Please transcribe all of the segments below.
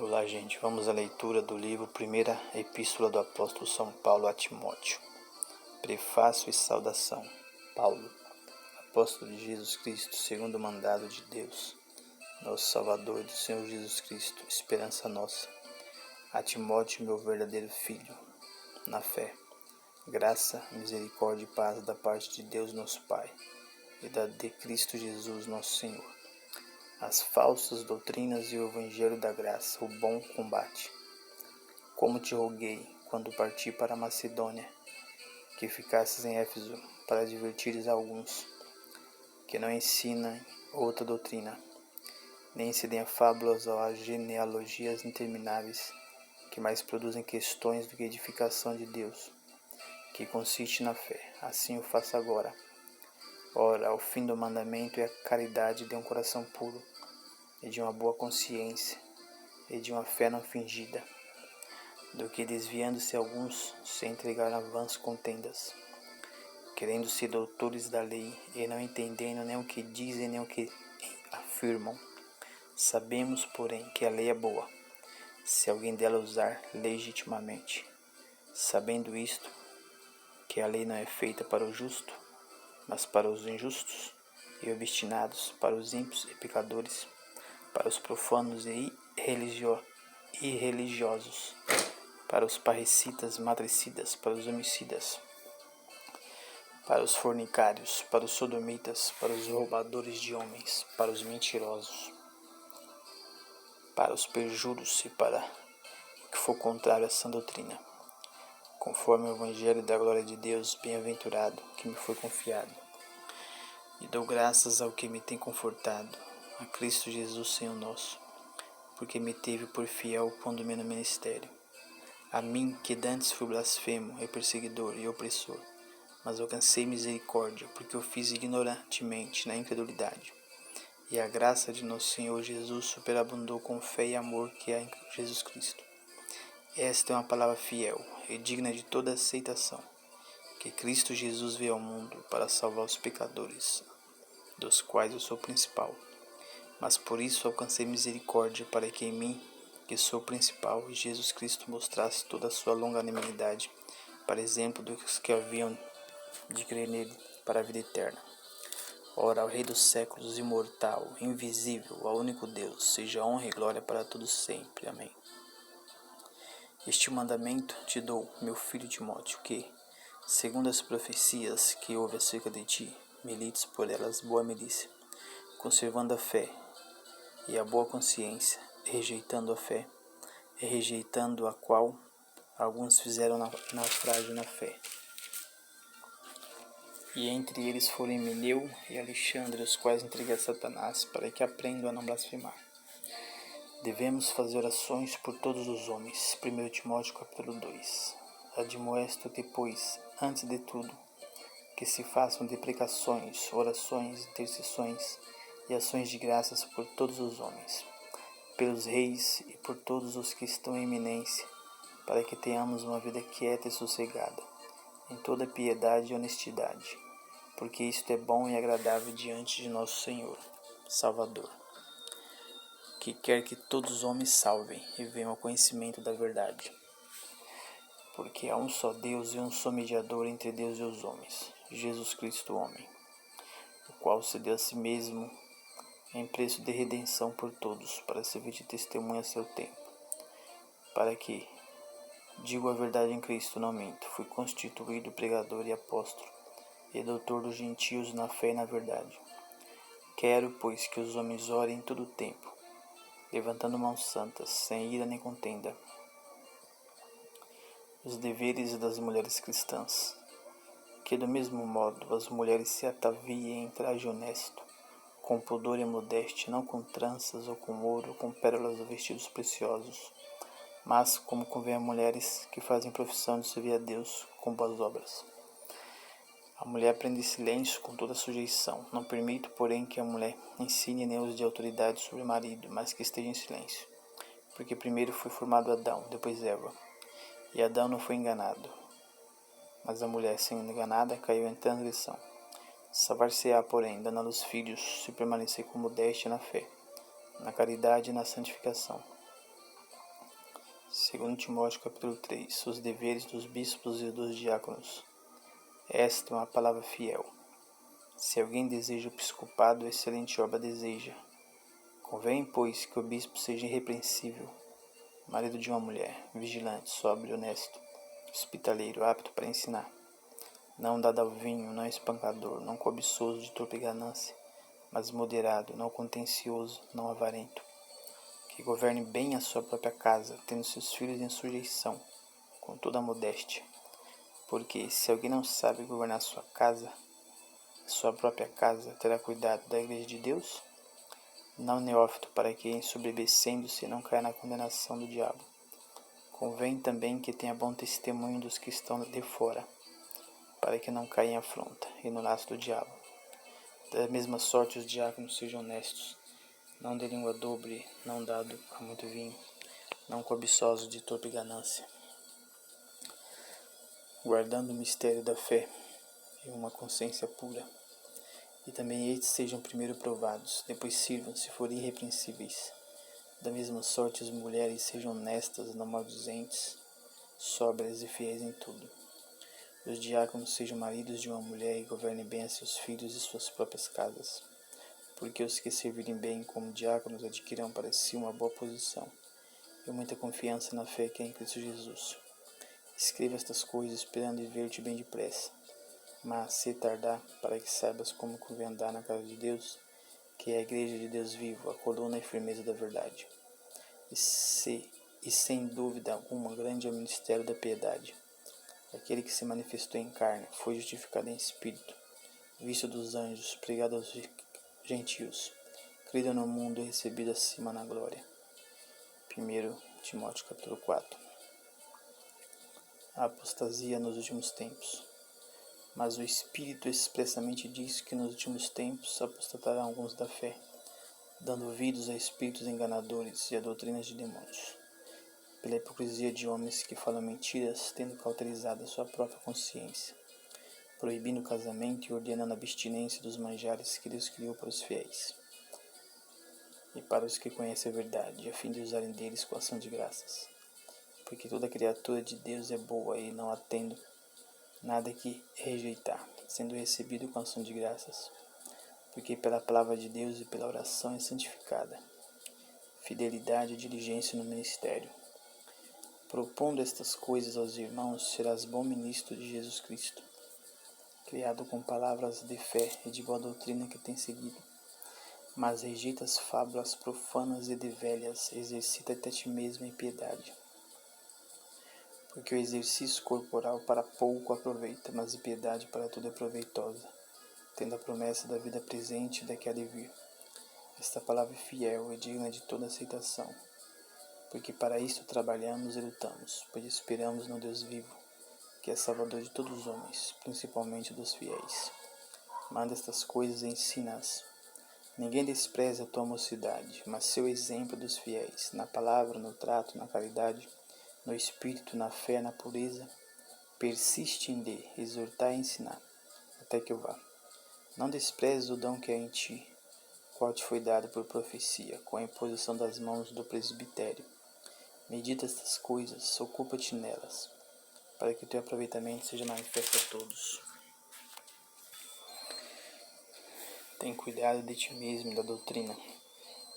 Olá, gente. Vamos à leitura do livro Primeira Epístola do Apóstolo São Paulo a Timóteo. Prefácio e saudação. Paulo, apóstolo de Jesus Cristo, segundo o mandado de Deus, nosso Salvador e do Senhor Jesus Cristo, esperança nossa. A Timóteo, meu verdadeiro filho, na fé, graça, misericórdia e paz da parte de Deus nosso Pai e da de Cristo Jesus nosso Senhor. As falsas doutrinas e o evangelho da graça, o bom combate. Como te roguei, quando parti para a Macedônia, que ficasses em Éfeso, para advertires a alguns, que não ensinem outra doutrina, nem se deem fábulas ou a genealogias intermináveis, que mais produzem questões do que edificação de Deus, que consiste na fé. Assim o faço agora. Ora, o fim do mandamento é a caridade de um coração puro, e de uma boa consciência, e de uma fé não fingida, do que desviando-se alguns se entregaram a vãs contendas, querendo ser doutores da lei, e não entendendo nem o que dizem nem o que afirmam. Sabemos, porém, que a lei é boa, se alguém dela usar legitimamente. Sabendo isto, que a lei não é feita para o justo, mas para os injustos e obstinados, para os ímpios e pecadores, para os profanos e irreligiosos, para os parricidas, matricidas, para os homicidas, para os fornicários, para os sodomitas, para os roubadores de homens, para os mentirosos, para os perjuros e para o que for contrário à sã doutrina, conforme o evangelho da glória de Deus bem-aventurado que me foi confiado. E dou graças ao que me tem confortado, a Cristo Jesus Senhor nosso, porque me teve por fiel pondo me no ministério. A mim, que dantes fui blasfemo, e perseguidor e opressor, mas alcancei misericórdia, porque eu fiz ignorantemente na incredulidade. E a graça de nosso Senhor Jesus superabundou com fé e amor que há em Jesus Cristo. Esta é uma palavra fiel e digna de toda aceitação, que Cristo Jesus veio ao mundo para salvar os pecadores, dos quais eu sou o principal. Mas por isso alcancei misericórdia, para que em mim, que sou o principal, Jesus Cristo mostrasse toda a sua longanimidade, para exemplo dos que haviam de crer nele para a vida eterna. Ora, ao Rei dos séculos, imortal, invisível, ao único Deus, seja honra e glória para todos sempre. Amém. Este mandamento te dou, meu filho Timóteo, que, segundo as profecias que houve acerca de ti, milites por elas boa milícia, conservando a fé e a boa consciência, rejeitando a fé, e rejeitando a qual alguns fizeram naufrágio na fé. E entre eles foram Himeneu e Alexandre, os quais entreguei a Satanás, para que aprendam a não blasfemar. Devemos fazer orações por todos os homens. 1 Timóteo capítulo 2. Admoesto-te, pois, antes de tudo, que se façam deprecações, orações, intercessões e ações de graças por todos os homens, pelos reis e por todos os que estão em eminência, para que tenhamos uma vida quieta e sossegada, em toda piedade e honestidade, porque isto é bom e agradável diante de nosso Senhor, Salvador, que quer que todos os homens salvem e venham ao conhecimento da verdade. Porque há um só Deus e um só mediador entre Deus e os homens, Jesus Cristo, homem, o qual se deu a si mesmo em preço de redenção por todos, para servir de testemunha a seu tempo, para que, digo a verdade em Cristo, não minto, fui constituído pregador e apóstolo, e doutor dos gentios na fé e na verdade. Quero, pois, que os homens orem em todo o tempo, levantando mãos santas, sem ira nem contenda. Os deveres das mulheres cristãs, que do mesmo modo as mulheres se ataviem em traje honesto, com pudor e modéstia, não com tranças ou com ouro, com pérolas ou vestidos preciosos, mas como convém a mulheres que fazem profissão de servir a Deus com boas obras. A mulher aprende silêncio com toda sujeição. Não permito, porém, que a mulher ensine nem use de autoridade sobre o marido, mas que esteja em silêncio. Porque primeiro foi formado Adão, depois Eva. E Adão não foi enganado, mas a mulher, sendo enganada, caiu em transgressão. Salvar-se-á, porém, dando à luz filhos, se permanecer com modéstia na fé, na caridade e na santificação. Segundo Timóteo capítulo 3, os deveres dos bispos e dos diáconos. Esta é uma palavra fiel. Se alguém deseja o episcopado, excelente obra deseja. Convém, pois, que o bispo seja irrepreensível, marido de uma mulher, vigilante, sóbrio, honesto, hospitaleiro, apto para ensinar, não dado ao vinho, não espancador, não cobiçoso de torpe ganância, mas moderado, não contencioso, não avarento, que governe bem a sua própria casa, tendo seus filhos em sujeição, com toda a modéstia. Porque, se alguém não sabe governar sua casa, sua própria casa, terá cuidado da igreja de Deus? Não neófito, para que, ensoberbecendo-se, não caia na condenação do diabo. Convém também que tenha bom testemunho dos que estão de fora, para que não caia em afronta e no laço do diabo. Da mesma sorte os diáconos sejam honestos, não de língua dobre, não dado a muito vinho, não cobiçosos de torpe ganância, guardando o mistério da fé e uma consciência pura. E também estes sejam primeiro provados, depois sirvam, se forem irrepreensíveis. Da mesma sorte as mulheres sejam honestas, não maldizentes, sóbrias e fiéis em tudo. Os diáconos sejam maridos de uma mulher e governem bem a seus filhos e suas próprias casas, porque os que servirem bem como diáconos adquirirão para si uma boa posição e muita confiança na fé que é em Cristo Jesus. Escreva estas coisas esperando ver-te bem depressa, mas se tardar, para que saibas como convém andar na casa de Deus, que é a igreja de Deus vivo, a coluna e firmeza da verdade. E sem dúvida alguma, grande é o ministério da piedade. Aquele que se manifestou em carne, foi justificado em espírito, visto dos anjos, pregado aos gentios, crido no mundo e recebido acima na glória. 1 Timóteo capítulo 4. A apostasia nos últimos tempos. Mas o Espírito expressamente diz que nos últimos tempos apostatarão alguns da fé, dando ouvidos a espíritos enganadores e a doutrinas de demônios, pela hipocrisia de homens que falam mentiras, tendo cauterizado a sua própria consciência, proibindo o casamento e ordenando a abstinência dos manjares que Deus criou para os fiéis e para os que conhecem a verdade, a fim de usarem deles com ação de graças. Porque toda criatura de Deus é boa e não há tendo nada que rejeitar, sendo recebido com ação de graças, porque pela palavra de Deus e pela oração é santificada. Fidelidade e diligência no ministério. Propondo estas coisas aos irmãos, serás bom ministro de Jesus Cristo, criado com palavras de fé e de boa doutrina que tem seguido. Mas rejeita as fábulas profanas e de velhas, exercita-te a ti mesmo em piedade. Porque o exercício corporal para pouco aproveita, mas a piedade para tudo é proveitosa, tendo a promessa da vida presente e da que há de vir. Esta palavra é fiel e digna de toda aceitação, porque para isto trabalhamos e lutamos, pois esperamos no Deus vivo, que é Salvador de todos os homens, principalmente dos fiéis. Manda estas coisas e ensina-as. Ninguém despreze a tua mocidade, mas seu exemplo dos fiéis, na palavra, no trato, na caridade, no espírito, na fé, na pureza, persiste em exortar e ensinar, até que eu vá. Não desprezes o dom que há em ti, qual te foi dado por profecia, com a imposição das mãos do presbitério. Medita estas coisas, ocupa-te nelas, para que o teu aproveitamento seja manifesto a todos. Tem cuidado de ti mesmo e da doutrina.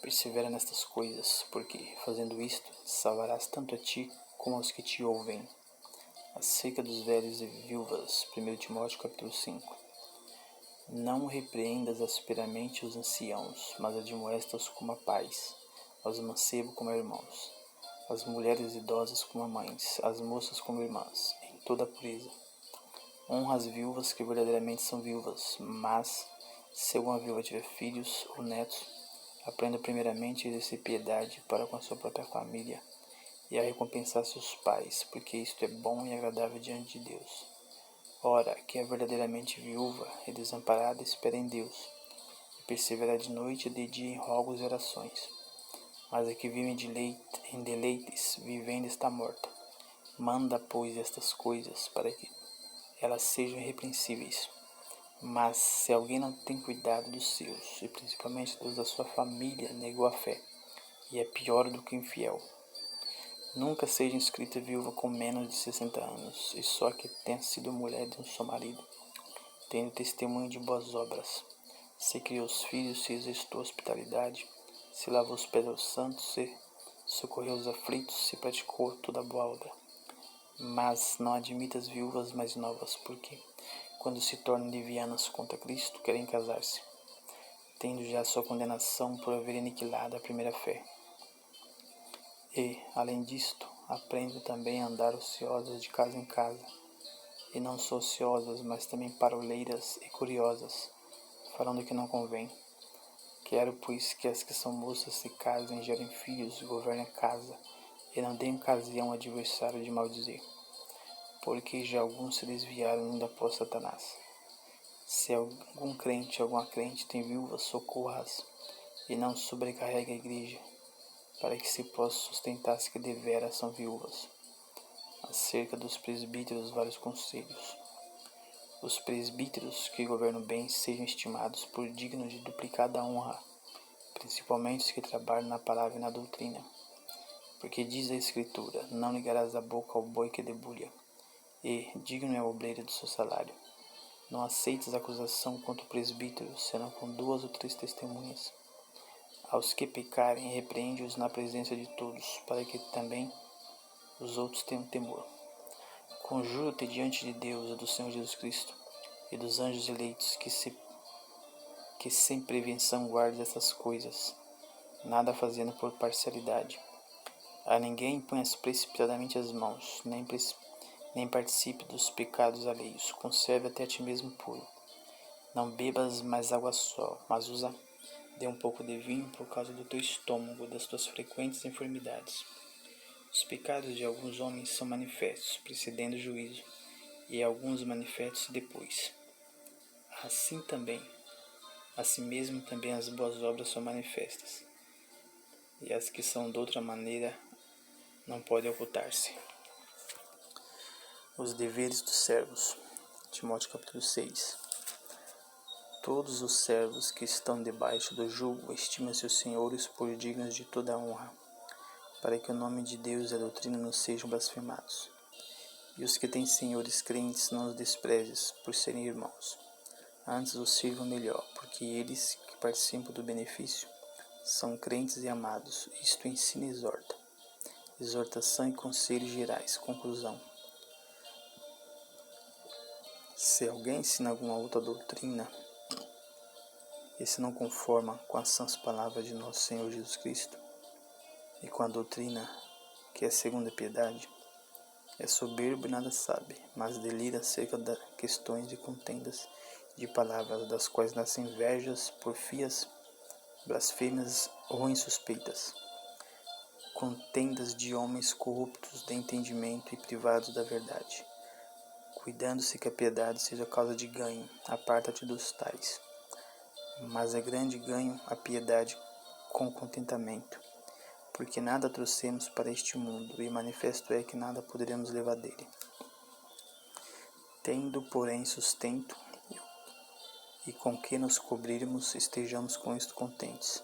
Persevera nestas coisas, porque, fazendo isto, salvarás tanto a ti como aos que te ouvem. Acerca dos velhos e viúvas, 1 Timóteo capítulo 5. Não repreendas asperamente os anciãos, mas admoesta-os como a pais, aos mancebos como a irmãos, as mulheres idosas como a mães, as moças como irmãs, em toda a pureza. Honra as viúvas que verdadeiramente são viúvas, mas, se alguma viúva tiver filhos ou netos, aprenda primeiramente a exercer piedade para com a sua própria família e a recompensar seus pais, porque isto é bom e agradável diante de Deus. Ora, quem é verdadeiramente viúva e desamparada espera em Deus, e persevera de noite e de dia em rogos e orações. Mas a que vive em deleites, vivendo está morta. Manda, pois, estas coisas, para que elas sejam irrepreensíveis. Mas se alguém não tem cuidado dos seus, e principalmente dos da sua família, negou a fé, e é pior do que o infiel. Nunca seja inscrita viúva com menos de 60 anos, e só que tenha sido mulher de um só marido, tendo testemunho de boas obras. Se criou os filhos, se exercitou hospitalidade, se lavou os pés aos santos, se socorreu os aflitos, se praticou toda boa obra. Mas não admita as viúvas mais novas, porque, quando se tornam levianas contra Cristo, querem casar-se, tendo já sua condenação por haver aniquilado a primeira fé. E, além disto, aprendam também a andar ociosas de casa em casa, e não só ociosas, mas também paroleiras e curiosas, falando o que não convém. Quero, pois, que as que são moças se casem, gerem filhos, governem a casa, e não deem ocasião ao adversário de maldizer, porque já alguns se desviaram indo após Satanás. Se algum crente, alguma crente tem viúvas, socorra-as, e não sobrecarregue a igreja, para que se possa sustentar as que deveras são viúvas. Acerca dos presbíteros, vários conselhos. Os presbíteros que governam bem sejam estimados por dignos de duplicada honra, principalmente os que trabalham na palavra e na doutrina. Porque diz a Escritura: não ligarás a boca ao boi que debulha, e digno é o obreiro do seu salário. Não aceites acusação contra o presbítero, senão com 2 ou 3 testemunhas. Aos que pecarem, repreende-os na presença de todos, para que também os outros tenham temor. Conjuro-te diante de Deus e do Senhor Jesus Cristo, e dos anjos eleitos, que sem prevenção guardes essas coisas, nada fazendo por parcialidade. A ninguém imponhas precipitadamente as mãos, nem participe dos pecados alheios. Conserve até a ti mesmo puro. Não bebas mais água só, mas dê um pouco de vinho por causa do teu estômago, das tuas frequentes enfermidades. Os pecados de alguns homens são manifestos, precedendo o juízo, e alguns manifestos depois. Assim mesmo também as boas obras são manifestas, e as que são de outra maneira não podem ocultar-se. Os deveres dos servos. Timóteo capítulo 6. Todos os servos que estão debaixo do jugo estimam seus senhores por dignos de toda a honra, para que o nome de Deus e a doutrina não sejam blasfemados. E os que têm senhores crentes não os desprezes por serem irmãos. Antes os sirvam melhor, porque eles que participam do benefício são crentes e amados. Isto ensina e exorta. Exortação e conselhos gerais. Conclusão. Se alguém ensina alguma outra doutrina, e se não conforma com as sãs palavras de nosso Senhor Jesus Cristo, e com a doutrina que é segundo a piedade, é soberbo e nada sabe, mas delira acerca das questões de contendas de palavras, das quais nascem invejas, porfias, blasfêmias, ruins suspeitas, contendas de homens corruptos de entendimento e privados da verdade, cuidando-se que a piedade seja causa de ganho. Aparta-te dos tais. Mas é grande ganho a piedade com contentamento, porque nada trouxemos para este mundo, e manifesto é que nada poderemos levar dele. Tendo, porém, sustento, e com que nos cobrirmos, estejamos com isto contentes.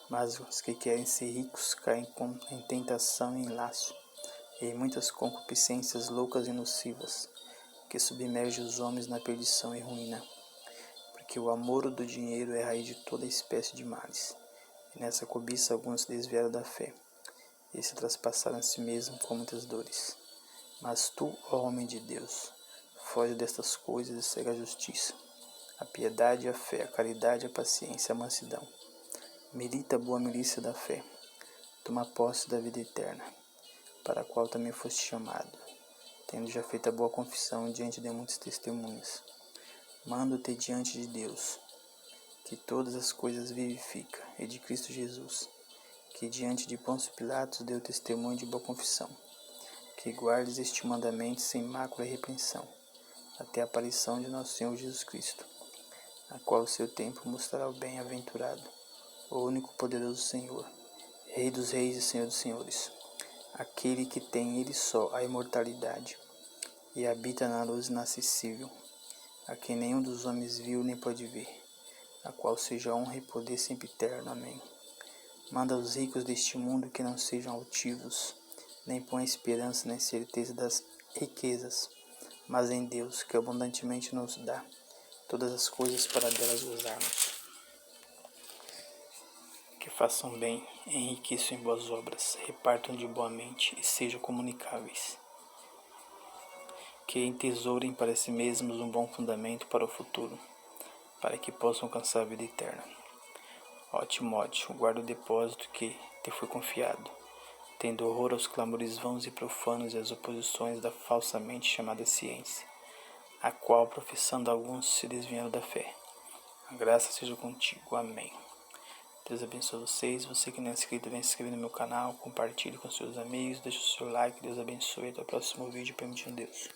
Mas os que querem ser ricos caem em tentação e em laço, e em muitas concupiscências loucas e nocivas, que submergem os homens na perdição e ruína. Porque o amor do dinheiro é a raiz de toda espécie de males. E nessa cobiça alguns se desviaram da fé, e se traspassaram a si mesmos com muitas dores. Mas tu, ó homem de Deus, foge destas coisas e segue a justiça, a piedade, a fé, a caridade, a paciência, a mansidão. Milita a boa milícia da fé. Toma posse da vida eterna, para a qual também foste chamado, tendo já feito a boa confissão diante de muitas testemunhas. Mando-te diante de Deus, que todas as coisas vivifica, e de Cristo Jesus, que diante de Pôncio Pilatos deu testemunho de boa confissão, que guardes este mandamento sem mácula e repreensão, até a aparição de nosso Senhor Jesus Cristo, a qual o seu tempo mostrará o bem-aventurado, o único poderoso Senhor, Rei dos reis e Senhor dos senhores, aquele que tem ele só a imortalidade, e habita na luz inacessível, a quem nenhum dos homens viu nem pode ver, a qual seja honra e poder sempre eterno. Amém. Manda aos ricos deste mundo que não sejam altivos, nem põe esperança nem certeza das riquezas, mas em Deus, que abundantemente nos dá todas as coisas para delas usarmos. Que façam bem, enriqueçam em boas obras, repartam de boa mente e sejam comunicáveis. Que entesourem para si mesmos um bom fundamento para o futuro, para que possam alcançar a vida eterna. Ó Timóteo, guarda o depósito que te foi confiado, tendo horror aos clamores vãos e profanos e às oposições da falsamente chamada ciência, a qual, professando alguns, se desviaram da fé. A graça seja contigo. Amém. Deus abençoe vocês. Você que não é inscrito, vem se inscrever no meu canal, compartilhe com seus amigos, deixe o seu like. Deus abençoe. Até o próximo vídeo, permitindo Deus.